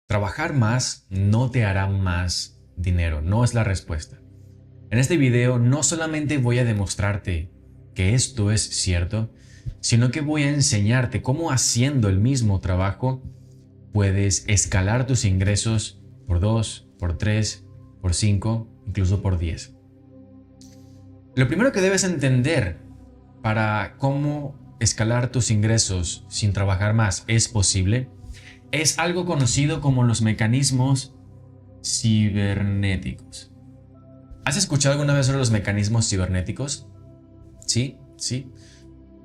Trabajar más no te hará más dinero, no es la respuesta. En este video no solamente voy a demostrarte que esto es cierto, sino que voy a enseñarte cómo haciendo el mismo trabajo puedes escalar tus ingresos por 2, por 3, por 5, incluso por 10. Lo primero que debes entender para cómo escalar tus ingresos sin trabajar más es posible es algo conocido como los mecanismos cibernéticos. ¿Has escuchado alguna vez sobre los mecanismos cibernéticos? Sí.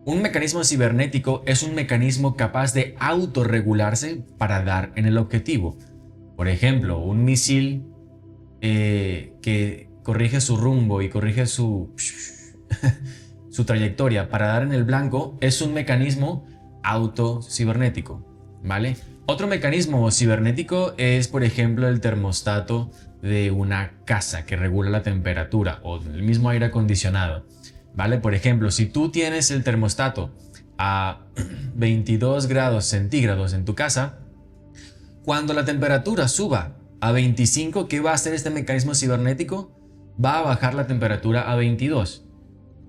Un mecanismo cibernético es un mecanismo capaz de autorregularse para dar en el objetivo. Por ejemplo, un misil que corrige su rumbo y corrige su trayectoria para dar en el blanco es un mecanismo autocibernético, ¿vale? Otro mecanismo cibernético es, por ejemplo, el termostato de una casa que regula la temperatura o el mismo aire acondicionado, ¿vale? Por ejemplo, si tú tienes el termostato a 22 grados centígrados en tu casa, cuando la temperatura suba a 25, ¿qué va a hacer este mecanismo cibernético? Va a bajar la temperatura a 22.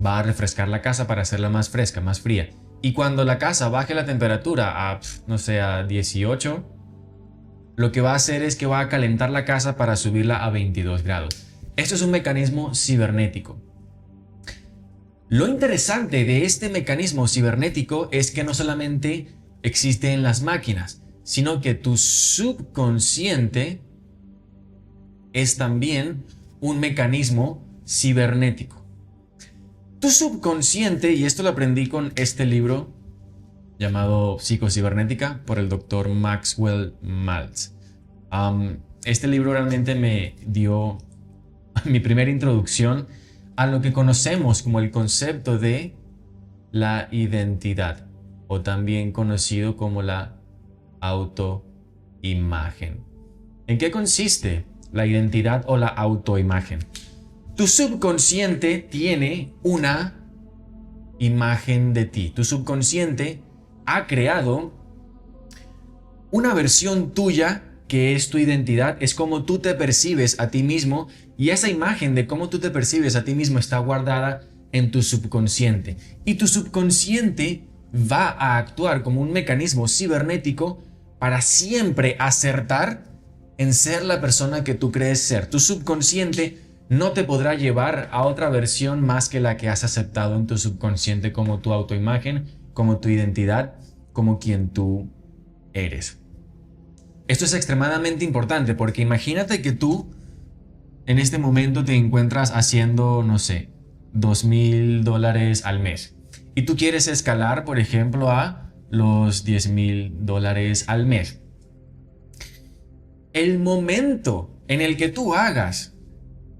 Va a refrescar la casa para hacerla más fresca, más fría. Y cuando la casa baje la temperatura a, no sé, a 18, lo que va a hacer es que va a calentar la casa para subirla a 22 grados. Esto es un mecanismo cibernético. Lo interesante de este mecanismo cibernético es que no solamente existe en las máquinas, sino que tu subconsciente es también un mecanismo cibernético. Tu subconsciente, y esto lo aprendí con este libro llamado Psicocibernética por el Dr. Maxwell Maltz. Este libro realmente me dio mi primera introducción a lo que conocemos como el concepto de la identidad, o también conocido como la autoimagen. ¿En qué consiste la identidad o la autoimagen? Tu subconsciente tiene una imagen de ti. Tu subconsciente ha creado una versión tuya que es tu identidad, es como tú te percibes a ti mismo, y esa imagen de cómo tú te percibes a ti mismo está guardada en tu subconsciente. Y tu subconsciente va a actuar como un mecanismo cibernético para siempre acertar en ser la persona que tú crees ser. Tu subconsciente no te podrá llevar a otra versión más que la que has aceptado en tu subconsciente como tu autoimagen, como tu identidad, como quien tú eres. Esto es extremadamente importante porque imagínate que tú en este momento te encuentras haciendo, no sé, $2,000 al mes y tú quieres escalar, por ejemplo, a los $10,000 al mes. El momento en el que tú hagas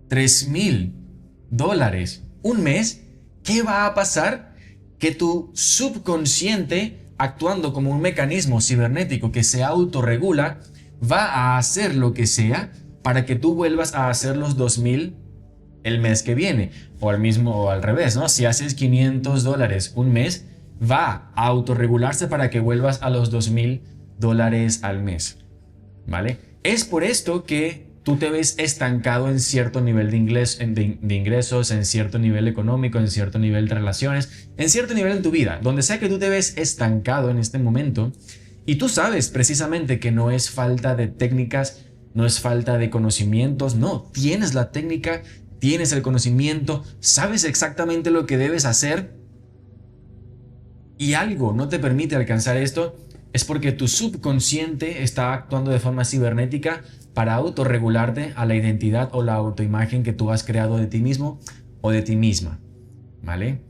$3,000 un mes, ¿qué va a pasar? Que tu subconsciente, actuando como un mecanismo cibernético que se autorregula, va a hacer lo que sea para que tú vuelvas a hacer los 2,000 el mes que viene, o al revés, ¿no? Si haces $500 un mes, va a autorregularse para que vuelvas a los $2,000 al mes, ¿vale? Es por esto que tú te ves estancado en cierto nivel de ingresos, en cierto nivel económico, en cierto nivel de relaciones, en cierto nivel en tu vida, donde sea que tú te ves estancado en este momento, y tú sabes precisamente que no es falta de técnicas, no es falta de conocimientos, no, tienes la técnica, tienes el conocimiento, sabes exactamente lo que debes hacer, y algo no te permite alcanzar esto, es porque tu subconsciente está actuando de forma cibernética para autorregularte a la identidad o la autoimagen que tú has creado de ti mismo o de ti misma, ¿vale?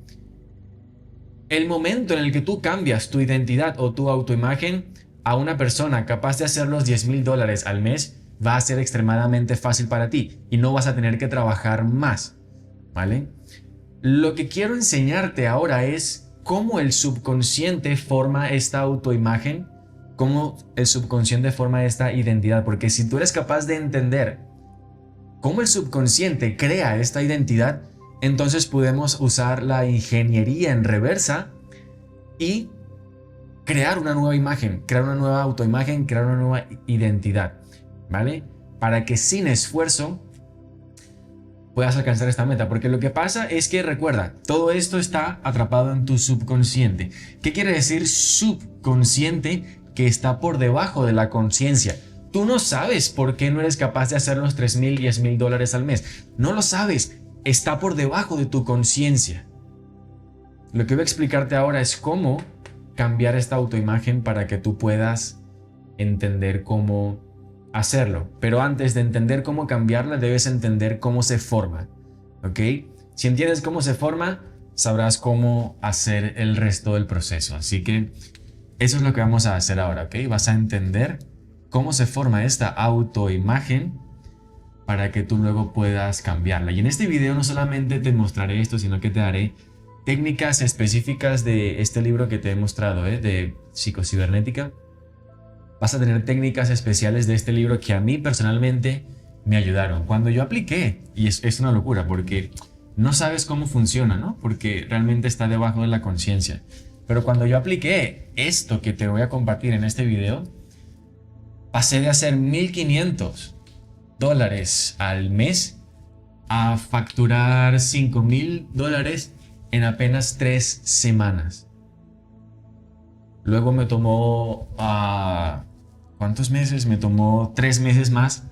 El momento en el que tú cambias tu identidad o tu autoimagen a una persona capaz de hacer los $10,000 al mes, va a ser extremadamente fácil para ti y no vas a tener que trabajar más, ¿vale? Lo que quiero enseñarte ahora es cómo el subconsciente forma esta autoimagen, cómo el subconsciente forma esta identidad, porque si tú eres capaz de entender cómo el subconsciente crea esta identidad, entonces podemos usar la ingeniería en reversa y crear una nueva imagen, crear una nueva autoimagen, crear una nueva identidad, ¿vale? Para que sin esfuerzo puedas alcanzar esta meta, porque lo que pasa es que recuerda, todo esto está atrapado en tu subconsciente. ¿Qué quiere decir subconsciente? Que está por debajo de la conciencia. Tú no sabes por qué no eres capaz de hacer los 3,000, 10,000 dólares al mes. No lo sabes, está por debajo de tu conciencia. Lo que voy a explicarte ahora es cómo cambiar esta autoimagen para que tú puedas entender cómo hacerlo. Pero antes de entender cómo cambiarla, debes entender cómo se forma, ¿ok? Si entiendes cómo se forma, sabrás cómo hacer el resto del proceso. Así que eso es lo que vamos a hacer ahora, ¿ok? Vas a entender cómo se forma esta autoimagen para que tú luego puedas cambiarla. Y en este video no solamente te mostraré esto, sino que te daré técnicas específicas de este libro que te he mostrado, de psicocibernética. Vas a tener técnicas especiales de este libro que a mí personalmente me ayudaron. Cuando yo apliqué, y es una locura porque no sabes cómo funciona, ¿no? Porque realmente está debajo de la conciencia. Pero cuando yo apliqué esto que te voy a compartir en este video, pasé de hacer $1,500 al mes a facturar $5,000 en apenas 3 semanas. Luego me tomó, ¿cuántos meses? Me tomó 3 meses más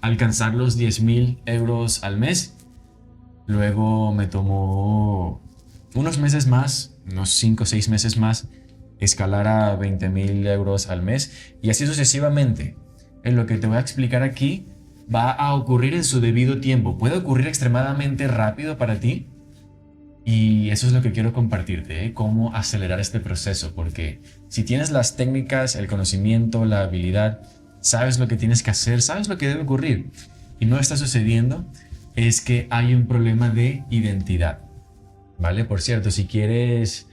alcanzar los 10,000 euros al mes. Luego me tomó unos meses más, unos 5 o 6 meses más, escalar a 20,000 euros al mes. Y así sucesivamente. En lo que te voy a explicar aquí va a ocurrir en su debido tiempo. Puede ocurrir extremadamente rápido para ti. Y eso es lo que quiero compartirte, cómo acelerar este proceso, porque si tienes las técnicas, el conocimiento, la habilidad, sabes lo que tienes que hacer, sabes lo que debe ocurrir y no está sucediendo, es que hay un problema de identidad, ¿vale? Por cierto, si quieres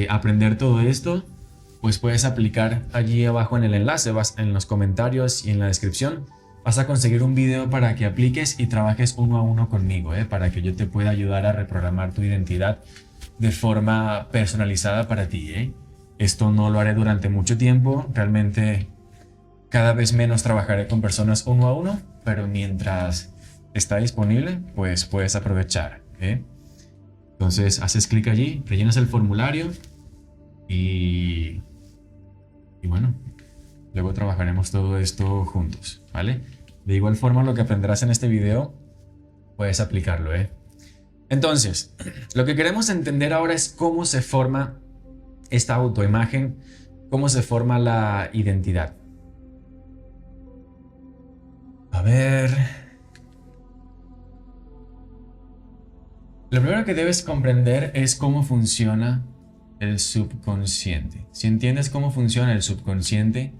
aprender todo esto, pues puedes aplicar allí abajo en el enlace, vas en los comentarios y en la descripción. Vas a conseguir un video para que apliques y trabajes uno a uno conmigo, para que yo te pueda ayudar a reprogramar tu identidad de forma personalizada para ti. Esto no lo haré durante mucho tiempo, realmente cada vez menos trabajaré con personas uno a uno, pero mientras está disponible, pues puedes aprovechar. Entonces haces clic allí, rellenas el formulario y bueno, luego trabajaremos todo esto juntos, ¿vale? De igual forma, lo que aprenderás en este video, puedes aplicarlo, Entonces, lo que queremos entender ahora es cómo se forma esta autoimagen, cómo se forma la identidad. A ver. Lo primero que debes comprender es cómo funciona el subconsciente. Si entiendes cómo funciona el subconsciente,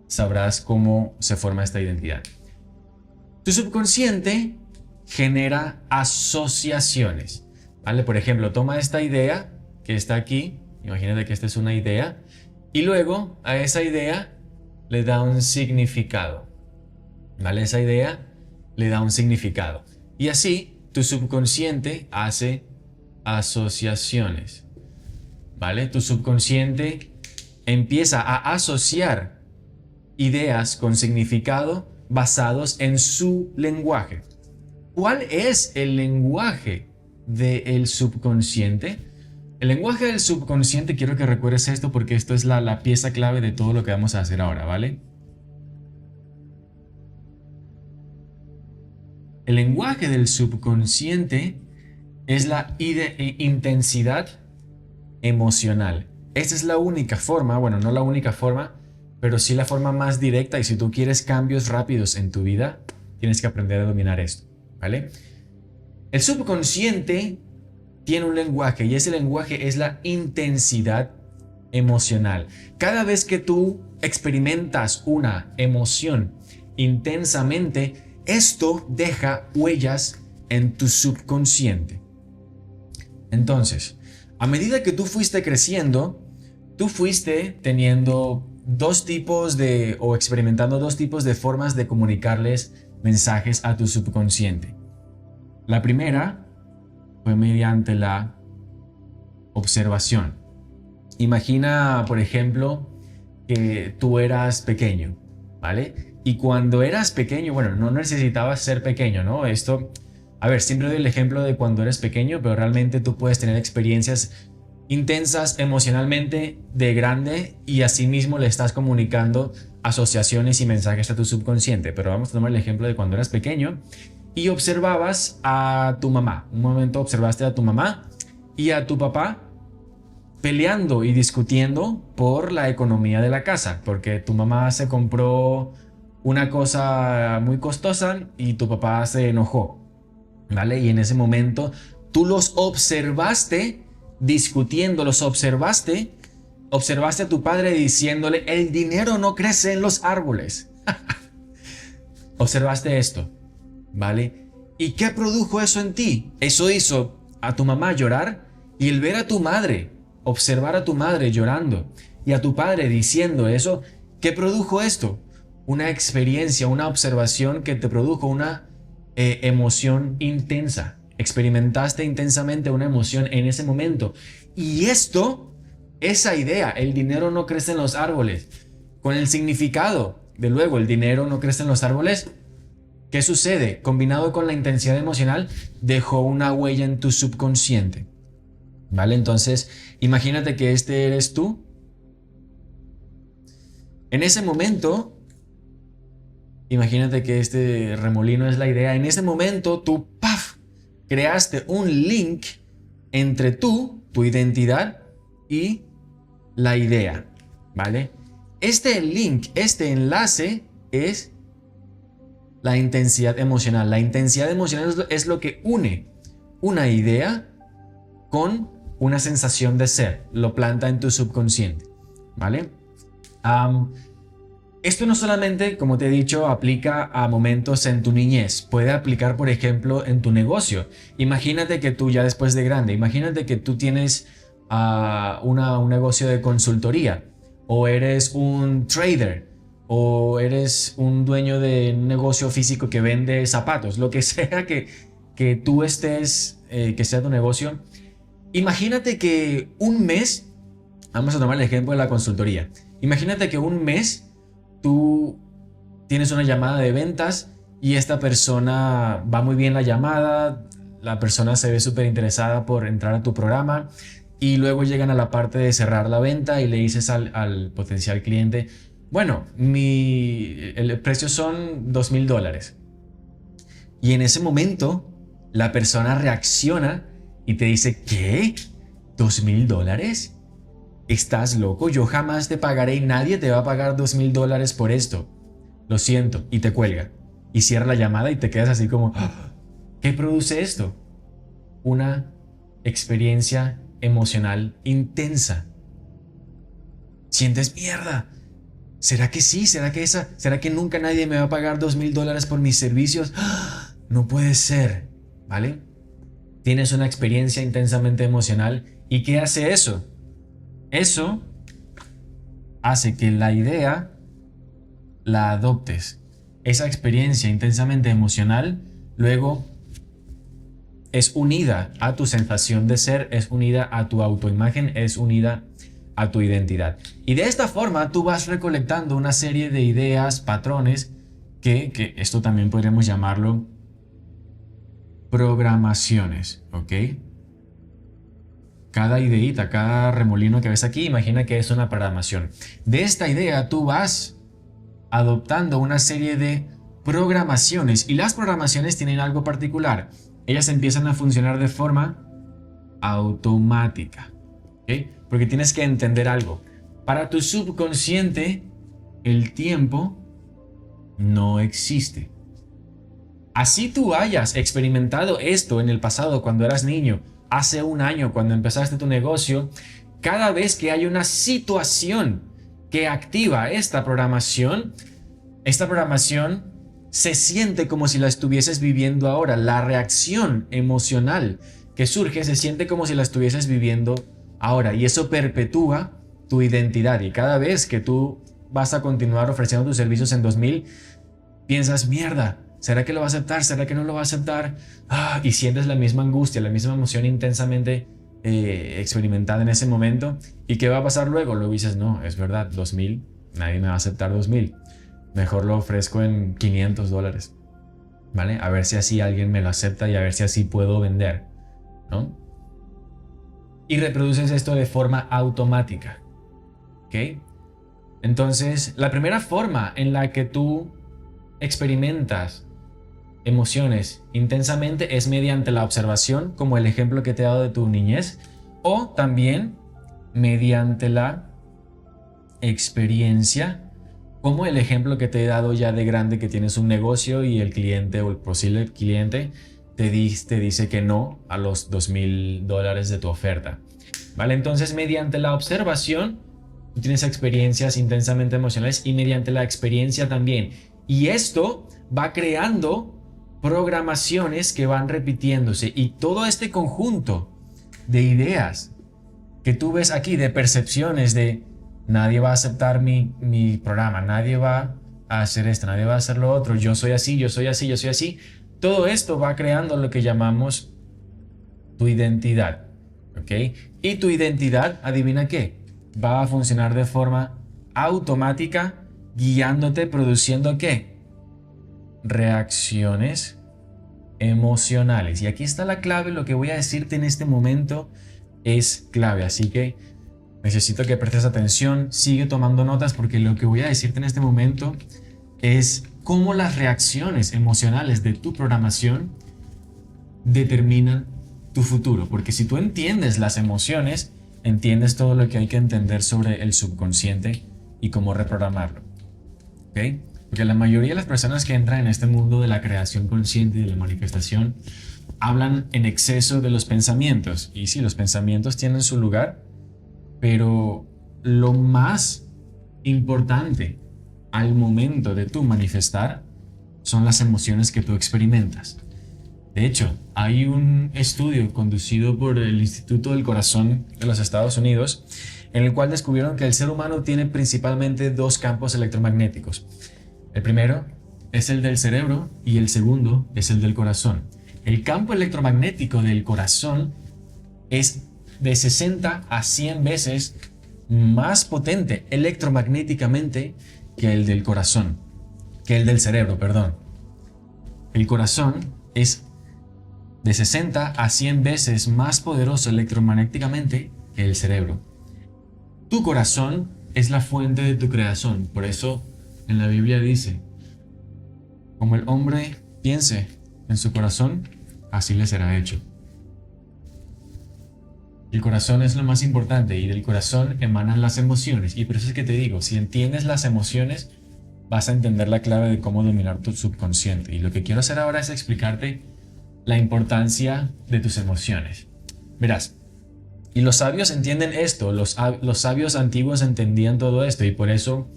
sabrás cómo se forma esta identidad. Tu subconsciente genera asociaciones, ¿vale? Por ejemplo, toma esta idea que está aquí, imagínate que esta es una idea, y luego a esa idea le da un significado, ¿vale? Esa idea le da un significado. Y así tu subconsciente hace asociaciones, ¿vale? Tu subconsciente empieza a asociar ideas con significado basados en su lenguaje. ¿Cuál es el lenguaje del subconsciente? El lenguaje del subconsciente, quiero que recuerdes esto porque esto es la pieza clave de todo lo que vamos a hacer ahora, ¿vale? El lenguaje del subconsciente es la intensidad emocional. Esta es la única forma, bueno, no la única forma, pero sí la forma más directa, y si tú quieres cambios rápidos en tu vida, tienes que aprender a dominar esto, ¿vale? El subconsciente tiene un lenguaje y ese lenguaje es la intensidad emocional. Cada vez que tú experimentas una emoción intensamente, esto deja huellas en tu subconsciente. Entonces, a medida que tú fuiste creciendo, tú fuiste teniendo experimentando dos tipos de formas de comunicarles mensajes a tu subconsciente. La primera fue mediante la observación. Imagina, por ejemplo, que tú eras pequeño, ¿vale? Y cuando eras pequeño, bueno, no necesitabas ser pequeño, ¿no? Esto, a ver, siempre doy el ejemplo de cuando eres pequeño, pero realmente tú puedes tener experiencias intensas emocionalmente de grande y asimismo le estás comunicando asociaciones y mensajes a tu subconsciente. Pero vamos a tomar el ejemplo de cuando eras pequeño y observabas a tu mamá. Un momento observaste a tu mamá y a tu papá peleando y discutiendo por la economía de la casa, porque tu mamá se compró una cosa muy costosa y tu papá se enojó, ¿vale? Y en ese momento tú los observaste discutiendo, observaste a tu padre diciéndole, el dinero no crece en los árboles. Observaste esto, ¿vale? ¿Y qué produjo eso en ti? Eso hizo a tu mamá llorar y el ver a tu madre, observar a tu madre llorando y a tu padre diciendo eso, ¿qué produjo esto? Una experiencia, una observación que te produjo una emoción intensa. Experimentaste intensamente una emoción en ese momento. Y esto, esa idea, el dinero no crece en los árboles, con el significado de luego, el dinero no crece en los árboles, ¿qué sucede? Combinado con la intensidad emocional, dejó una huella en tu subconsciente. ¿Vale? Entonces, imagínate que este eres tú. En ese momento, imagínate que este remolino es la idea. En ese momento, tú, ¡paf!, creaste un link entre tu identidad y la idea, ¿vale? Este link, este enlace es la intensidad emocional. La intensidad emocional es lo que une una idea con una sensación de ser, lo planta en tu subconsciente, ¿vale? Esto no solamente, como te he dicho, aplica a momentos en tu niñez, puede aplicar, por ejemplo, en tu negocio. Imagínate que tú ya después de grande, imagínate que tú tienes un negocio de consultoría, o eres un trader, o eres un dueño de un negocio físico que vende zapatos, lo que sea que tú estés, que sea tu negocio. Imagínate que un mes, vamos a tomar el ejemplo de la consultoría, imagínate que un mes tú tienes una llamada de ventas y esta persona va muy bien la llamada, la persona se ve súper interesada por entrar a tu programa y luego llegan a la parte de cerrar la venta y le dices al potencial cliente, bueno, el precio son $2,000. Y en ese momento la persona reacciona y te dice, ¿qué? ¿$2,000? Estás loco, yo jamás te pagaré y nadie te va a pagar $2,000 por esto. Lo siento, y te cuelga. Y cierra la llamada y te quedas así como, ¿qué produce esto? Una experiencia emocional intensa. Sientes mierda. ¿Será que sí? ¿Será que nunca nadie me va a pagar $2,000 por mis servicios? No puede ser, ¿vale? Tienes una experiencia intensamente emocional. ¿Y qué hace eso? Eso hace que la idea la adoptes. Esa experiencia intensamente emocional luego es unida a tu sensación de ser, es unida a tu autoimagen, es unida a tu identidad. Y de esta forma tú vas recolectando una serie de ideas, patrones, que esto también podríamos llamarlo programaciones, ¿ok? Cada ideita, cada remolino que ves aquí, imagina que es una programación. De esta idea tú vas adoptando una serie de programaciones y las programaciones tienen algo particular. Ellas empiezan a funcionar de forma automática, ¿ok? Porque tienes que entender algo. Para tu subconsciente, el tiempo no existe. Así tú hayas experimentado esto en el pasado cuando eras niño, hace un año cuando empezaste tu negocio, cada vez que hay una situación que activa esta programación se siente como si la estuvieses viviendo ahora. La reacción emocional que surge se siente como si la estuvieses viviendo ahora y eso perpetúa tu identidad. Y cada vez que tú vas a continuar ofreciendo tus servicios en 2000, piensas, mierda, ¿será que lo va a aceptar? ¿Será que no lo va a aceptar? Y sientes la misma angustia, la misma emoción intensamente experimentada en ese momento. ¿Y qué va a pasar luego? Luego dices, no, es verdad, 2000, nadie me va a aceptar 2000. Mejor lo ofrezco en $500, ¿vale? A ver si así alguien me lo acepta y a ver si así puedo vender, ¿no? Y reproduces esto de forma automática, ¿ok? Entonces, la primera forma en la que tú experimentas emociones intensamente es mediante la observación, como el ejemplo que te he dado de tu niñez, o también mediante la experiencia, como el ejemplo que te he dado ya de grande, que tienes un negocio y el cliente o el posible cliente te dice que no a los $2000 de tu oferta, ¿vale? Entonces, mediante la observación, tú tienes experiencias intensamente emocionales y mediante la experiencia también. Y esto va creando programaciones que van repitiéndose, y todo este conjunto de ideas que tú ves aquí, de percepciones de nadie va a aceptar mi programa, nadie va a hacer esto, nadie va a hacer lo otro, yo soy así, yo soy así, yo soy así, todo esto va creando lo que llamamos tu identidad, ¿ok? Y tu identidad, adivina qué, va a funcionar de forma automática, guiándote, produciendo ¿qué? Reacciones emocionales. Y aquí está la clave. Lo que voy a decirte en este momento es clave, así que necesito que prestes atención, sigue tomando notas, porque lo que voy a decirte en este momento es cómo las reacciones emocionales de tu programación determinan tu futuro. Porque si tú entiendes las emociones, entiendes todo lo que hay que entender sobre el subconsciente y cómo reprogramarlo, ¿ok? Porque la mayoría de las personas que entran en este mundo de la creación consciente y de la manifestación hablan en exceso de los pensamientos. Y sí, los pensamientos tienen su lugar, pero lo más importante al momento de tú manifestar son las emociones que tú experimentas. De hecho, hay un estudio conducido por el Instituto del Corazón de los Estados Unidos en el cual descubrieron que el ser humano tiene principalmente dos campos electromagnéticos. El primero es el del cerebro y el segundo es el del corazón. El campo electromagnético del corazón es de 60 a 100 veces más potente electromagnéticamente que el del corazón, que el del cerebro, perdón. El corazón es de 60 a 100 veces más poderoso electromagnéticamente que el cerebro. Tu corazón es la fuente de tu creación, por eso en la Biblia dice, como el hombre piense en su corazón, así le será hecho. El corazón es lo más importante y del corazón emanan las emociones. Y por eso es que te digo, si entiendes las emociones, vas a entender la clave de cómo dominar tu subconsciente. Y lo que quiero hacer ahora es explicarte la importancia de tus emociones. Verás, y los sabios entienden esto, los sabios antiguos entendían todo esto y por eso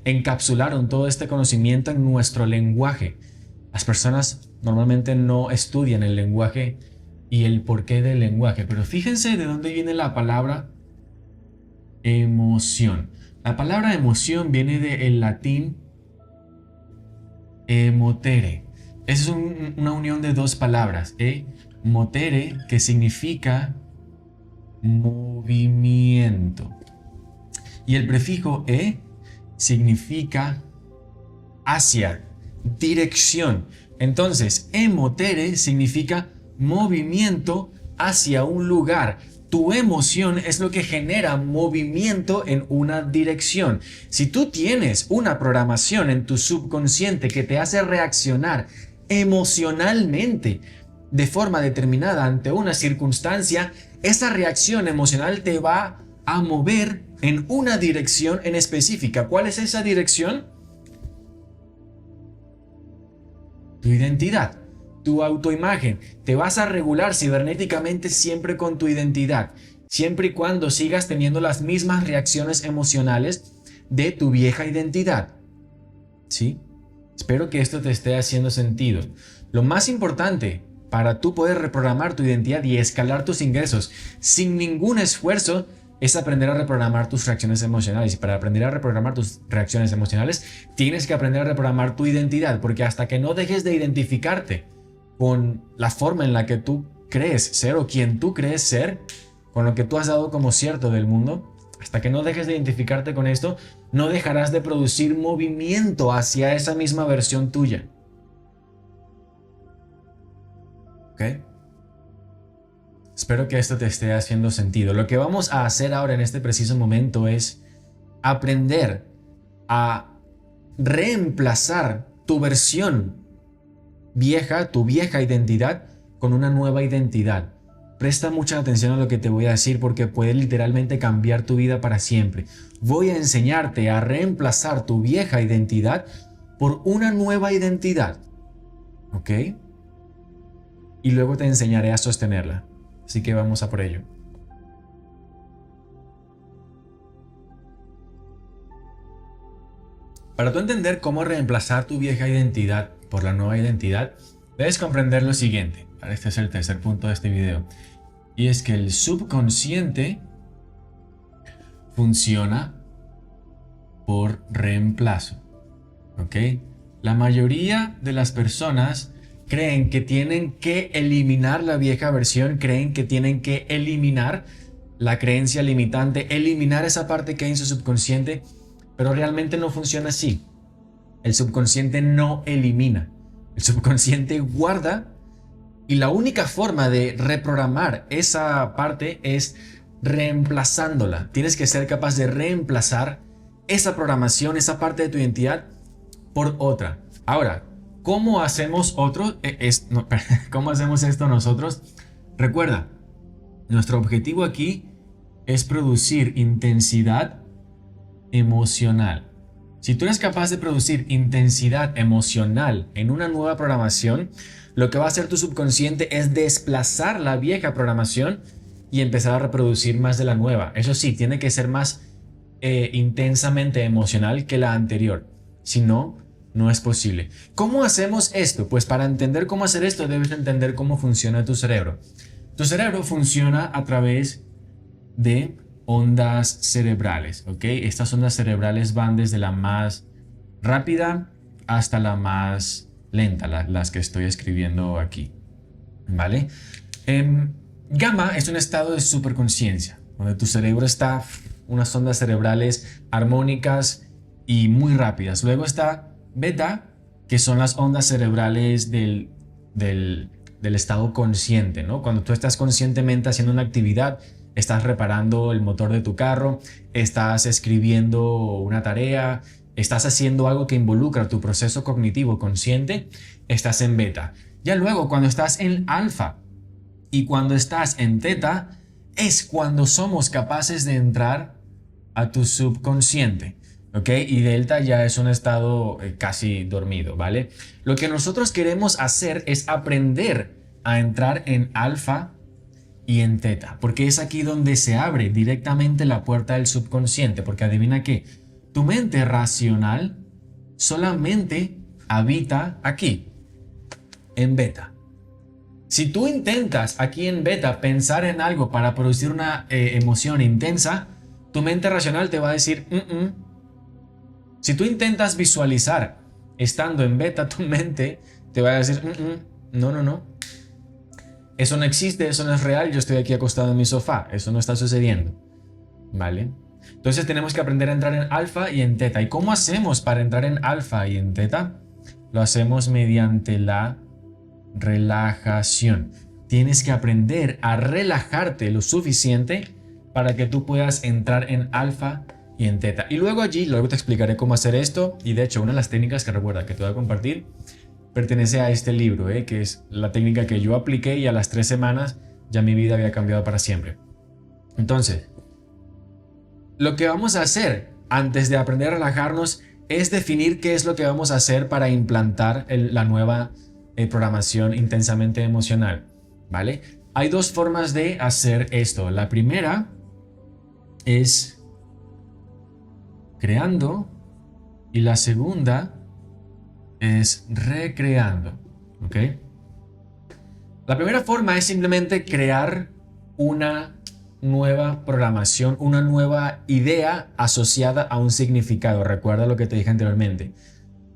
encapsularon todo este conocimiento en nuestro lenguaje. Las personas normalmente no estudian el lenguaje y el porqué del lenguaje, pero fíjense de dónde viene la palabra emoción. La palabra emoción viene del latín emotere. Es una unión de dos palabras, motere, que significa movimiento, y el prefijo significa hacia, dirección. Entonces, emotere significa movimiento hacia un lugar. Tu emoción es lo que genera movimiento en una dirección. Si tú tienes una programación en tu subconsciente que te hace reaccionar emocionalmente de forma determinada ante una circunstancia, esa reacción emocional te va a mover en una dirección en específica. ¿Cuál es esa dirección? Tu identidad, tu autoimagen. Te vas a regular cibernéticamente siempre con tu identidad, siempre y cuando sigas teniendo las mismas reacciones emocionales de tu vieja identidad. ¿Sí? Espero que esto te esté haciendo sentido. Lo más importante para tú poder reprogramar tu identidad y escalar tus ingresos sin ningún esfuerzo es aprender a reprogramar tus reacciones emocionales. Y para aprender a reprogramar tus reacciones emocionales, tienes que aprender a reprogramar tu identidad, porque hasta que no dejes de identificarte con la forma en la que tú crees ser o quien tú crees ser, con lo que tú has dado como cierto del mundo, hasta que no dejes de identificarte con esto, no dejarás de producir movimiento hacia esa misma versión tuya. ¿Ok? Espero que esto te esté haciendo sentido. Lo que vamos a hacer ahora en este preciso momento es aprender a reemplazar tu versión vieja, tu vieja identidad, con una nueva identidad. Presta mucha atención a lo que te voy a decir porque puede literalmente cambiar tu vida para siempre. Voy a enseñarte a reemplazar tu vieja identidad por una nueva identidad. ¿Ok? Y luego te enseñaré a sostenerla. Así que vamos a por ello. Para tú entender cómo reemplazar tu vieja identidad por la nueva identidad, debes comprender lo siguiente. Este es el tercer punto de este video. Y es que el subconsciente funciona por reemplazo. ¿Ok? La mayoría de las personas creen que tienen que eliminar la vieja versión, creen que tienen que eliminar la creencia limitante, eliminar esa parte que hay en su subconsciente, pero realmente no funciona así. El subconsciente no elimina, el subconsciente guarda, y la única forma de reprogramar esa parte es reemplazándola. Tienes que ser capaz de reemplazar esa programación, esa parte de tu identidad por otra. Ahora, ¿cómo hacemos ¿cómo hacemos esto nosotros? Recuerda, nuestro objetivo aquí es producir intensidad emocional. Si tú eres capaz de producir intensidad emocional en una nueva programación, lo que va a hacer tu subconsciente es desplazar la vieja programación y empezar a reproducir más de la nueva. Eso sí, tiene que ser más intensamente emocional que la anterior. Si no, no es posible. ¿Cómo hacemos esto? Pues para entender cómo hacer esto debes entender cómo funciona tu cerebro. Tu cerebro funciona a través de ondas cerebrales, ¿ok? Estas ondas cerebrales van desde la más rápida hasta la más lenta, las que estoy escribiendo aquí, ¿vale? Gamma es un estado de superconsciencia, donde tu cerebro está unas ondas cerebrales armónicas y muy rápidas. Luego está beta, que son las ondas cerebrales del estado consciente, ¿no? Cuando tú estás conscientemente haciendo una actividad, estás reparando el motor de tu carro, estás escribiendo una tarea, estás haciendo algo que involucra tu proceso cognitivo consciente, estás en beta. Ya luego, cuando estás en alfa y cuando estás en teta, es cuando somos capaces de entrar a tu subconsciente, ¿ok? Y delta ya es un estado casi dormido, ¿vale? Lo que nosotros queremos hacer es aprender a entrar en alfa y en teta, porque es aquí donde se abre directamente la puerta del subconsciente, porque adivina qué, tu mente racional solamente habita aquí, en beta. Si tú intentas aquí en beta pensar en algo para producir una emoción intensa, tu mente racional te va a decir Si tú intentas visualizar estando en beta, tu mente te va a decir no. Eso no existe, eso no es real, yo estoy aquí acostado en mi sofá, eso no está sucediendo, ¿vale? Entonces tenemos que aprender a entrar en alfa y en teta. ¿Y cómo hacemos para entrar en alfa y en teta? Lo hacemos mediante la relajación. Tienes que aprender a relajarte lo suficiente para que tú puedas entrar en alfa y en teta. Y luego te explicaré cómo hacer esto. Y de hecho, una de las técnicas que recuerda que te voy a compartir pertenece a este libro, que es la técnica que yo apliqué y a las 3 semanas ya mi vida había cambiado para siempre. Entonces, lo que vamos a hacer antes de aprender a relajarnos es definir qué es lo que vamos a hacer para implantar la nueva programación intensamente emocional, ¿vale? Hay dos formas de hacer esto. La primera es creando y la segunda es recreando, ¿ok? La primera forma es simplemente crear una nueva programación, una nueva idea asociada a un significado. Recuerda lo que te dije anteriormente.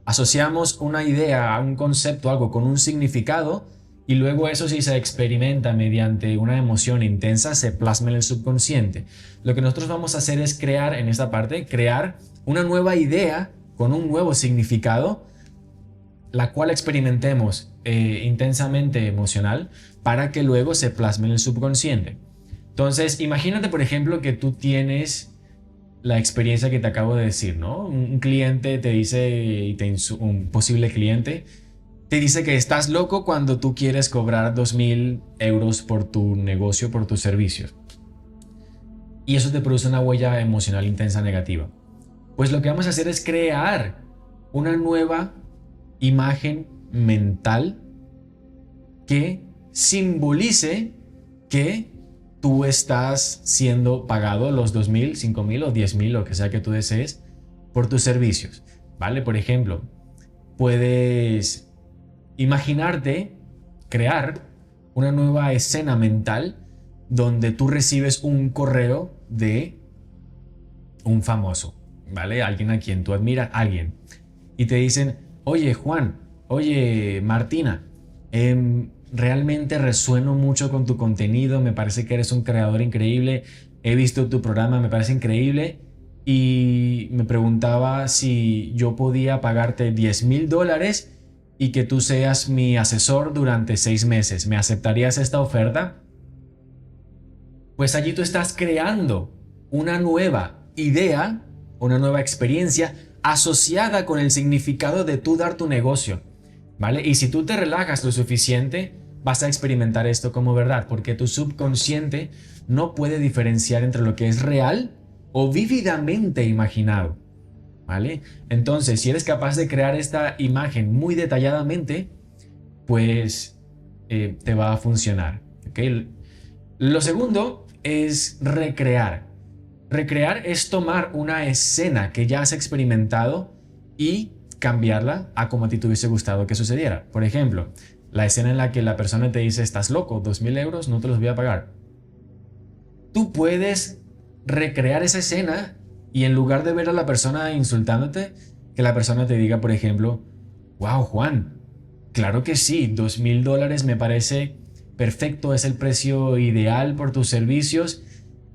Asociamos una idea, a un concepto, algo con un significado y luego eso sí se experimenta mediante una emoción intensa, se plasma en el subconsciente. Lo que nosotros vamos a hacer es crear, en esta parte, crear una nueva idea con un nuevo significado, la cual experimentemos intensamente emocional para que luego se plasme en el subconsciente. Entonces, imagínate, por ejemplo, que tú tienes la experiencia que te acabo de decir, ¿no? Un cliente te dice, un posible cliente, te dice que estás loco cuando tú quieres cobrar 2.000 euros por tu negocio, por tus servicios. Y eso te produce una huella emocional intensa negativa. Pues lo que vamos a hacer es crear una nueva imagen mental que simbolice que tú estás siendo pagado los 2.000, 5.000 o 10.000, lo que sea que tú desees, por tus servicios, ¿vale? Por ejemplo, puedes imaginarte crear una nueva escena mental donde tú recibes un correo de un famoso, ¿vale? Alguien a quien tú admiras, alguien. Y te dicen, oye Juan, oye Martina, realmente resueno mucho con tu contenido, me parece que eres un creador increíble, he visto tu programa, me parece increíble y me preguntaba si yo podía pagarte $10.000 y que tú seas mi asesor durante 6 meses. ¿Me aceptarías esta oferta? Pues allí tú estás creando una nueva idea, una nueva experiencia asociada con el significado de tú dar tu negocio, ¿vale? Y si tú te relajas lo suficiente, vas a experimentar esto como verdad, porque tu subconsciente no puede diferenciar entre lo que es real o vívidamente imaginado, ¿vale? Entonces, si eres capaz de crear esta imagen muy detalladamente, pues te va a funcionar, ¿ok? Lo segundo es recrear. Recrear es tomar una escena que ya has experimentado y cambiarla a como a ti te hubiese gustado que sucediera. Por ejemplo, la escena en la que la persona te dice, estás loco, 2.000 euros no te los voy a pagar. Tú puedes recrear esa escena y en lugar de ver a la persona insultándote, que la persona te diga, por ejemplo, wow, Juan, claro que sí, $2.000 me parece perfecto, es el precio ideal por tus servicios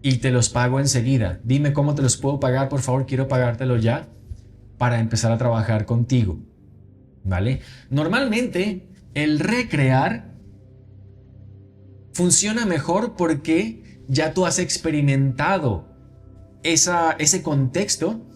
y te los pago enseguida. Dime cómo te los puedo pagar, por favor, quiero pagártelo ya para empezar a trabajar contigo, ¿vale? Normalmente el recrear funciona mejor porque ya tú has experimentado ese contexto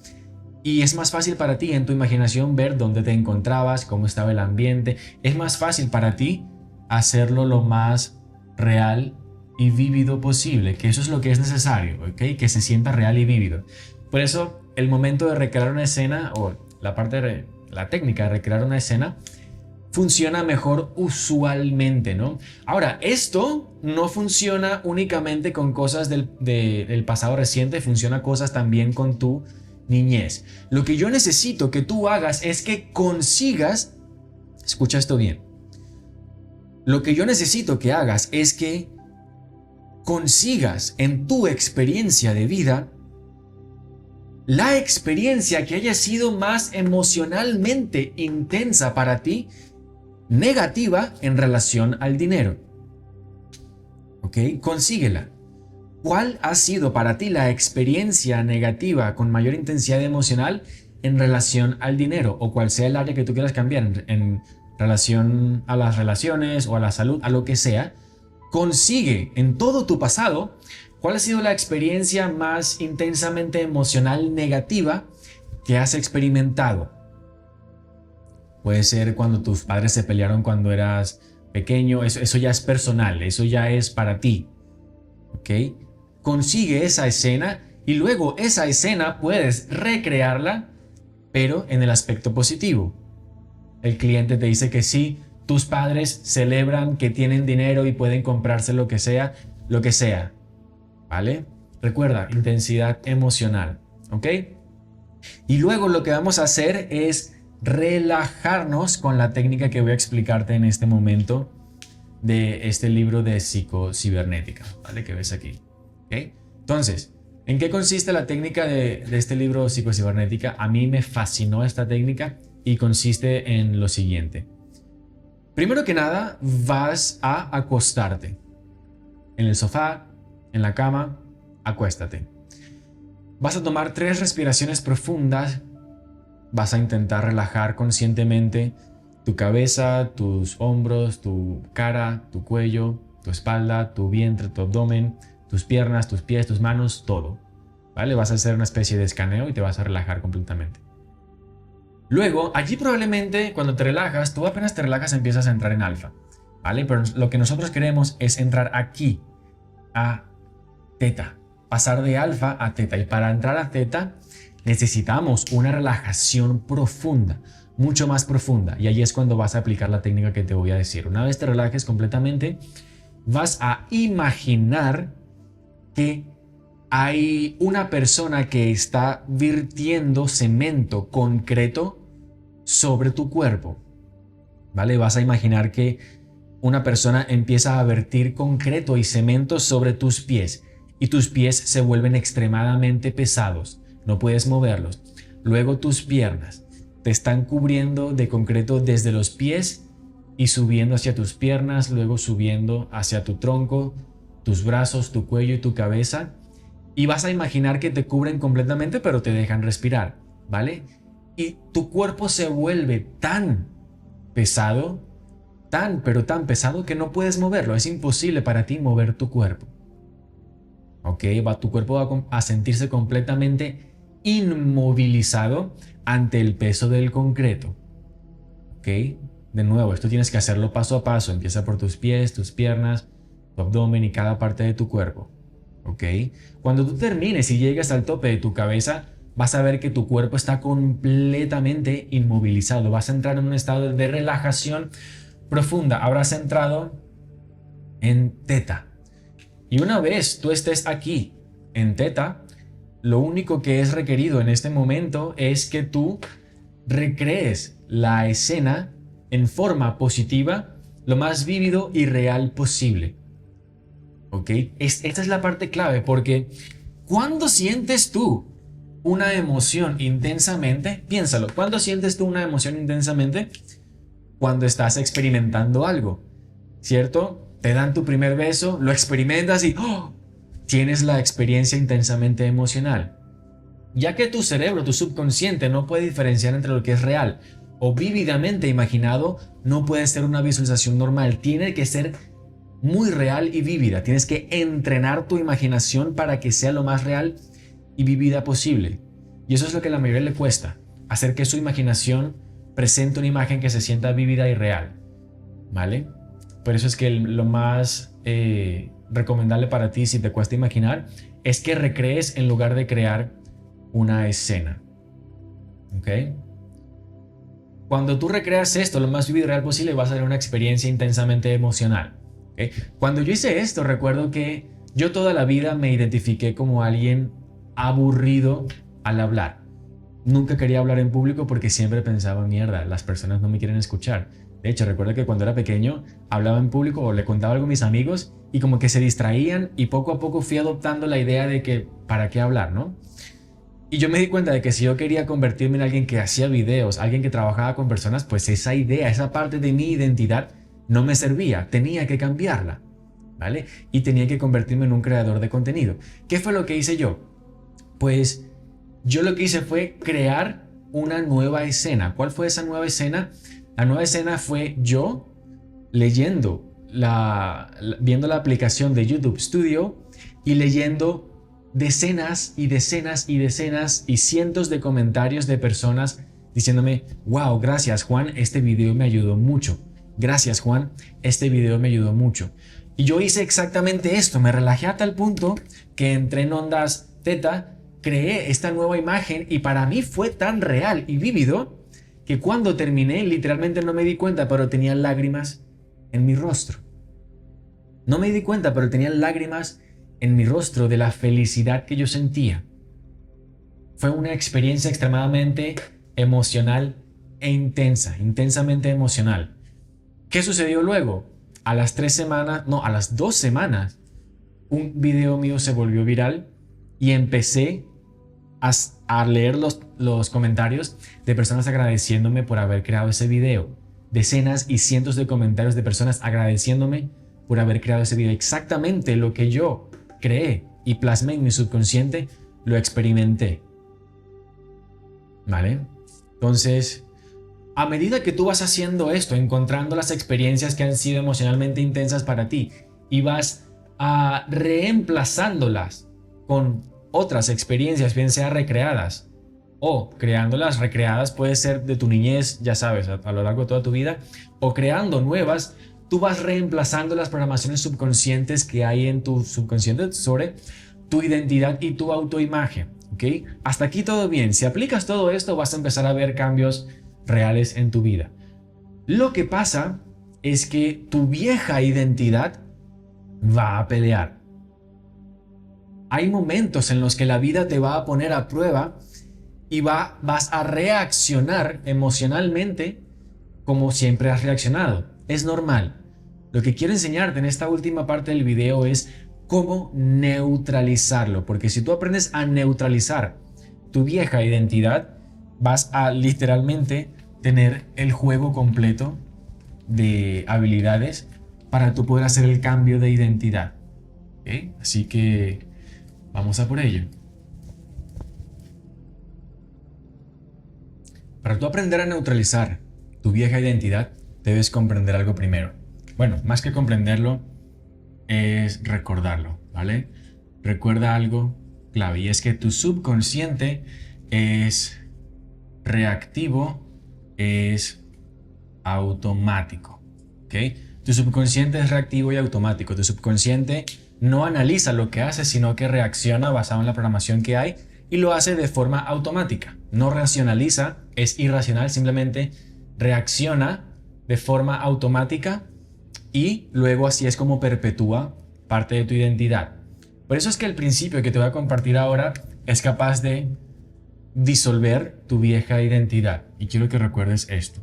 y es más fácil para ti en tu imaginación ver dónde te encontrabas, cómo estaba el ambiente. Es más fácil para ti hacerlo lo más real y vívido posible, que eso es lo que es necesario, ¿ok? Que se sienta real y vívido. Por eso el momento de recrear una escena o la técnica de recrear una escena funciona mejor usualmente, ¿no? Ahora, esto no funciona únicamente con cosas del pasado reciente, funciona cosas también con tu niñez. Lo que yo necesito que tú hagas es que consigas, escucha esto bien, lo que yo necesito que hagas es que consigas en tu experiencia de vida la experiencia que haya sido más emocionalmente intensa para ti, negativa en relación al dinero. ¿Ok? Consíguela. ¿Cuál ha sido para ti la experiencia negativa con mayor intensidad emocional en relación al dinero? O cual sea el área que tú quieras cambiar en relación a las relaciones o a la salud, a lo que sea. Consigue en todo tu pasado cuál ha sido la experiencia más intensamente emocional negativa que has experimentado. Puede ser cuando tus padres se pelearon cuando eras pequeño, eso ya es personal, eso ya es para ti, ¿ok? Consigue esa escena y luego esa escena puedes recrearla, pero en el aspecto positivo. El cliente te dice que sí, tus padres celebran que tienen dinero y pueden comprarse lo que sea, ¿vale? Recuerda, intensidad emocional, ¿ok? Y luego lo que vamos a hacer es relajarnos con la técnica que voy a explicarte en este momento de este libro de psicocibernética, ¿vale? Que ves aquí, ¿ok? Entonces, ¿en qué consiste la técnica de este libro psicocibernética? A mí me fascinó esta técnica y consiste en lo siguiente. Primero que nada, vas a acostarte. En el sofá, en la cama, acuéstate. Vas a tomar 3 respiraciones profundas. Vas a intentar relajar conscientemente tu cabeza, tus hombros, tu cara, tu cuello, tu espalda, tu vientre, tu abdomen, tus piernas, tus pies, tus manos, todo. ¿Vale? Vas a hacer una especie de escaneo y te vas a relajar completamente. Luego, allí probablemente cuando te relajas, tú apenas te relajas empiezas a entrar en alfa. ¿Vale? Pero lo que nosotros queremos es entrar aquí, a teta. Pasar de alfa a teta. Y para entrar a teta necesitamos una relajación profunda, mucho más profunda. Y ahí es cuando vas a aplicar la técnica que te voy a decir. Una vez te relajes completamente, vas a imaginar que hay una persona que está virtiendo cemento, concreto, sobre tu cuerpo. ¿Vale? Vas a imaginar que una persona empieza a vertir concreto y cemento sobre tus pies y tus pies se vuelven extremadamente pesados. No puedes moverlos. Luego tus piernas te están cubriendo de concreto desde los pies y subiendo hacia tus piernas, luego subiendo hacia tu tronco, tus brazos, tu cuello y tu cabeza. Y vas a imaginar que te cubren completamente, pero te dejan respirar, ¿vale? Y tu cuerpo se vuelve tan pesado, pero tan pesado que no puedes moverlo. Es imposible para ti mover tu cuerpo. ¿Ok? Tu cuerpo va a sentirse completamente inmovilizado ante el peso del concreto. ¿Ok? De nuevo, esto tienes que hacerlo paso a paso. Empieza por tus pies, tus piernas, tu abdomen y cada parte de tu cuerpo. ¿Ok? Cuando tú termines y llegues al tope de tu cabeza, vas a ver que tu cuerpo está completamente inmovilizado. Vas a entrar en un estado de relajación profunda. Habrás entrado en teta. Y una vez tú estés aquí en teta, lo único que es requerido en este momento es que tú recrees la escena en forma positiva, lo más vívido y real posible. ¿Ok? Esta es la parte clave, porque ¿cuándo sientes tú una emoción intensamente? Piénsalo, ¿cuándo sientes tú una emoción intensamente? Cuando estás experimentando algo, ¿cierto? Te dan tu primer beso, lo experimentas y ¡oh!, tienes la experiencia intensamente emocional. Ya que tu cerebro, tu subconsciente, no puede diferenciar entre lo que es real o vívidamente imaginado, no puede ser una visualización normal, tiene que ser muy real y vívida. Tienes que entrenar tu imaginación para que sea lo más real y vívida posible. Y eso es lo que a la mayoría le cuesta, hacer que su imaginación presente una imagen que se sienta vívida y real. ¿Vale? Por eso es que lo más recomendable para ti, si te cuesta imaginar, es que recrees en lugar de crear una escena. ¿Ok? Cuando tú recreas esto lo más vívido y real posible, vas a tener una experiencia intensamente emocional. ¿Okay? Cuando yo hice esto, recuerdo que yo toda la vida me identifiqué como alguien aburrido al hablar. Nunca quería hablar en público porque siempre pensaba, mierda, las personas no me quieren escuchar. De hecho, recuerdo que cuando era pequeño hablaba en público o le contaba algo a mis amigos y como que se distraían, y poco a poco fui adoptando la idea de que ¿para qué hablar, no? Y yo me di cuenta de que si yo quería convertirme en alguien que hacía videos, alguien que trabajaba con personas, pues esa idea, esa parte de mi identidad no me servía, tenía que cambiarla, ¿vale? Y tenía que convertirme en un creador de contenido. ¿Qué fue lo que hice yo? Pues yo lo que hice fue crear una nueva escena. ¿Cuál fue esa nueva escena? La nueva escena fue yo leyendo, viendo la aplicación de YouTube Studio y leyendo decenas y decenas y decenas y cientos de comentarios de personas diciéndome, wow, gracias Juan, este video me ayudó mucho. Gracias Juan, este video me ayudó mucho. Y yo hice exactamente esto, me relajé a tal punto que entré en ondas teta, creé esta nueva imagen y para mí fue tan real y vívido que cuando terminé literalmente no me di cuenta, pero tenía lágrimas en mi rostro. No me di cuenta, pero tenía lágrimas en mi rostro de la felicidad que yo sentía. Fue una experiencia extremadamente emocional e intensa, intensamente emocional. ¿Qué sucedió luego? A las 2 semanas, un video mío se volvió viral y empecé a leer los comentarios de personas agradeciéndome por haber creado ese video, decenas y cientos de comentarios de personas agradeciéndome por haber creado ese video. Exactamente lo que yo creé y plasmé en mi subconsciente, lo experimenté. ¿Vale? Entonces, a medida que tú vas haciendo esto, encontrando las experiencias que han sido emocionalmente intensas para ti y vas reemplazándolas con otras experiencias, bien sea recreadas o creándolas recreadas, puede ser de tu niñez, ya sabes, a lo largo de toda tu vida, o creando nuevas, tú vas reemplazando las programaciones subconscientes que hay en tu subconsciente sobre tu identidad y tu autoimagen. ¿Ok? Hasta aquí todo bien. Si aplicas todo esto, vas a empezar a ver cambios reales en tu vida. Lo que pasa es que tu vieja identidad va a pelear. Hay momentos en los que la vida te va a poner a prueba y vas a reaccionar emocionalmente como siempre has reaccionado. Es normal. Lo que quiero enseñarte en esta última parte del video es cómo neutralizarlo, porque si tú aprendes a neutralizar tu vieja identidad, vas a literalmente tener el juego completo de habilidades para tú poder hacer el cambio de identidad. ¿Okay? Así que vamos a por ello. Para tú aprender a neutralizar tu vieja identidad, debes comprender algo primero. Bueno, más que comprenderlo, es recordarlo, ¿vale? Recuerda algo clave, y es que tu subconsciente es reactivo, es automático, ¿ok? Tu subconsciente es reactivo y automático. Tu subconsciente no analiza lo que hace, sino que reacciona basado en la programación que hay y lo hace de forma automática. No racionaliza, es irracional, simplemente reacciona de forma automática y luego así es como perpetúa parte de tu identidad. Por eso es que el principio que te voy a compartir ahora es capaz de disolver tu vieja identidad. Y quiero que recuerdes esto.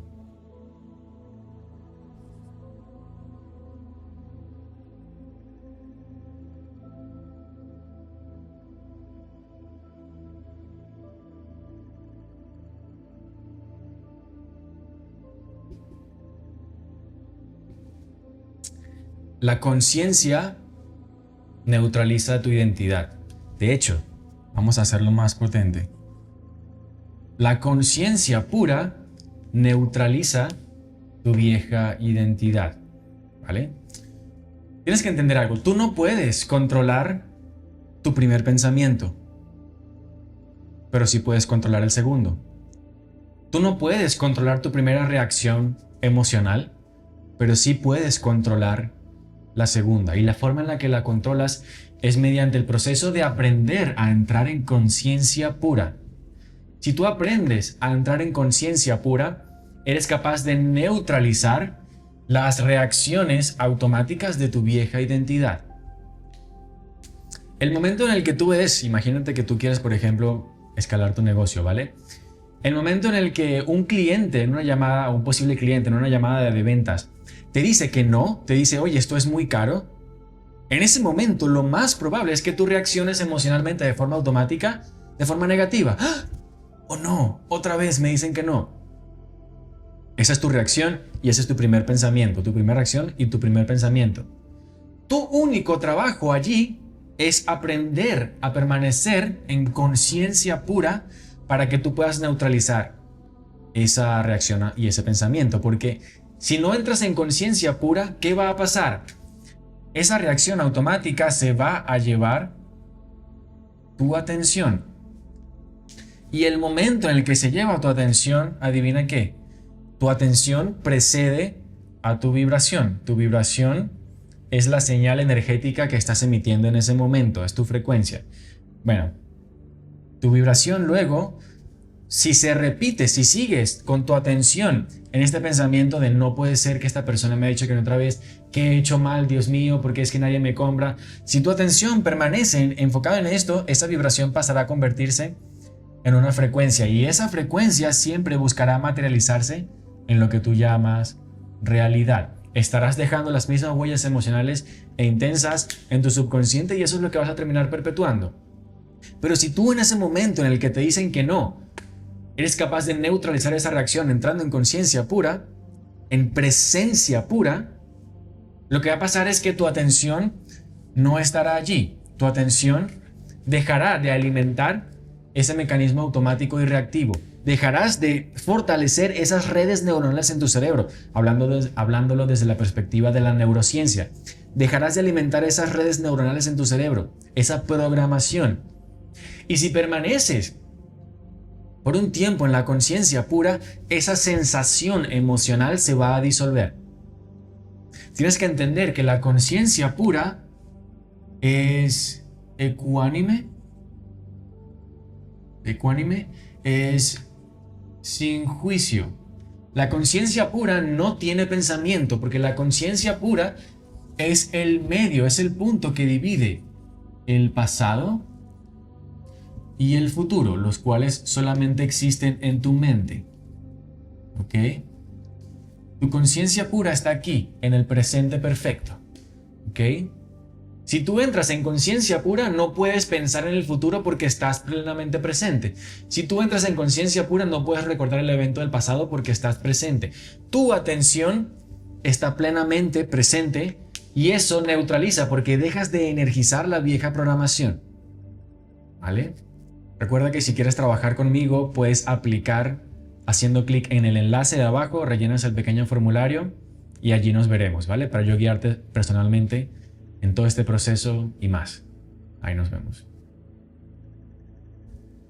La conciencia neutraliza tu identidad. De hecho, vamos a hacerlo más potente. La conciencia pura neutraliza tu vieja identidad. ¿Vale? Tienes que entender algo. Tú no puedes controlar tu primer pensamiento, pero sí puedes controlar el segundo. Tú no puedes controlar tu primera reacción emocional, pero sí puedes controlar la segunda, y la forma en la que la controlas es mediante el proceso de aprender a entrar en conciencia pura. Si tú aprendes a entrar en conciencia pura, eres capaz de neutralizar las reacciones automáticas de tu vieja identidad. El momento en el que tú ves, imagínate que tú quieres, por ejemplo, escalar tu negocio, ¿vale? El momento en el que un cliente en una llamada, o un posible cliente en una llamada de ventas, te dice que no, te dice, oye, esto es muy caro. En ese momento, lo más probable es que tú reacciones emocionalmente de forma automática, de forma negativa. ¡Ah! ¡Oh no! Otra vez me dicen que no. Esa es tu reacción y ese es tu primer pensamiento, tu primera reacción y tu primer pensamiento. Tu único trabajo allí es aprender a permanecer en conciencia pura para que tú puedas neutralizar esa reacción y ese pensamiento, porque si no entras en conciencia pura, ¿qué va a pasar? Esa reacción automática se va a llevar tu atención. Y el momento en el que se lleva tu atención, adivina qué. Tu atención precede a tu vibración. Tu vibración es la señal energética que estás emitiendo en ese momento, es tu frecuencia. Bueno, tu vibración luego, si se repite, si sigues con tu atención en este pensamiento de no puede ser que esta persona me ha dicho que no otra vez, que he hecho mal, Dios mío, porque es que nadie me compra. Si tu atención permanece enfocada en esto, esa vibración pasará a convertirse en una frecuencia y esa frecuencia siempre buscará materializarse en lo que tú llamas realidad. Estarás dejando las mismas huellas emocionales e intensas en tu subconsciente y eso es lo que vas a terminar perpetuando. Pero si tú en ese momento en el que te dicen que no, eres capaz de neutralizar esa reacción entrando en conciencia pura, en presencia pura, lo que va a pasar es que tu atención no estará allí. Tu atención dejará de alimentar ese mecanismo automático y reactivo. Dejarás de fortalecer esas redes neuronales en tu cerebro, hablándolo desde la perspectiva de la neurociencia. Dejarás de alimentar esas redes neuronales en tu cerebro, esa programación. Y si permaneces por un tiempo en la conciencia pura, esa sensación emocional se va a disolver. Tienes que entender que la conciencia pura es ecuánime. Ecuánime es sin juicio. La conciencia pura no tiene pensamiento, porque la conciencia pura es el medio, es el punto que divide el pasado y el futuro, los cuales solamente existen en tu mente. ¿Ok? Tu conciencia pura está aquí, en el presente perfecto. ¿Ok? Si tú entras en conciencia pura, no puedes pensar en el futuro porque estás plenamente presente. Si tú entras en conciencia pura, no puedes recordar el evento del pasado porque estás presente. Tu atención está plenamente presente y eso neutraliza porque dejas de energizar la vieja programación. ¿Vale? Recuerda que si quieres trabajar conmigo, puedes aplicar haciendo clic en el enlace de abajo, rellenas el pequeño formulario y allí nos veremos, ¿vale? Para yo guiarte personalmente en todo este proceso y más. Ahí nos vemos.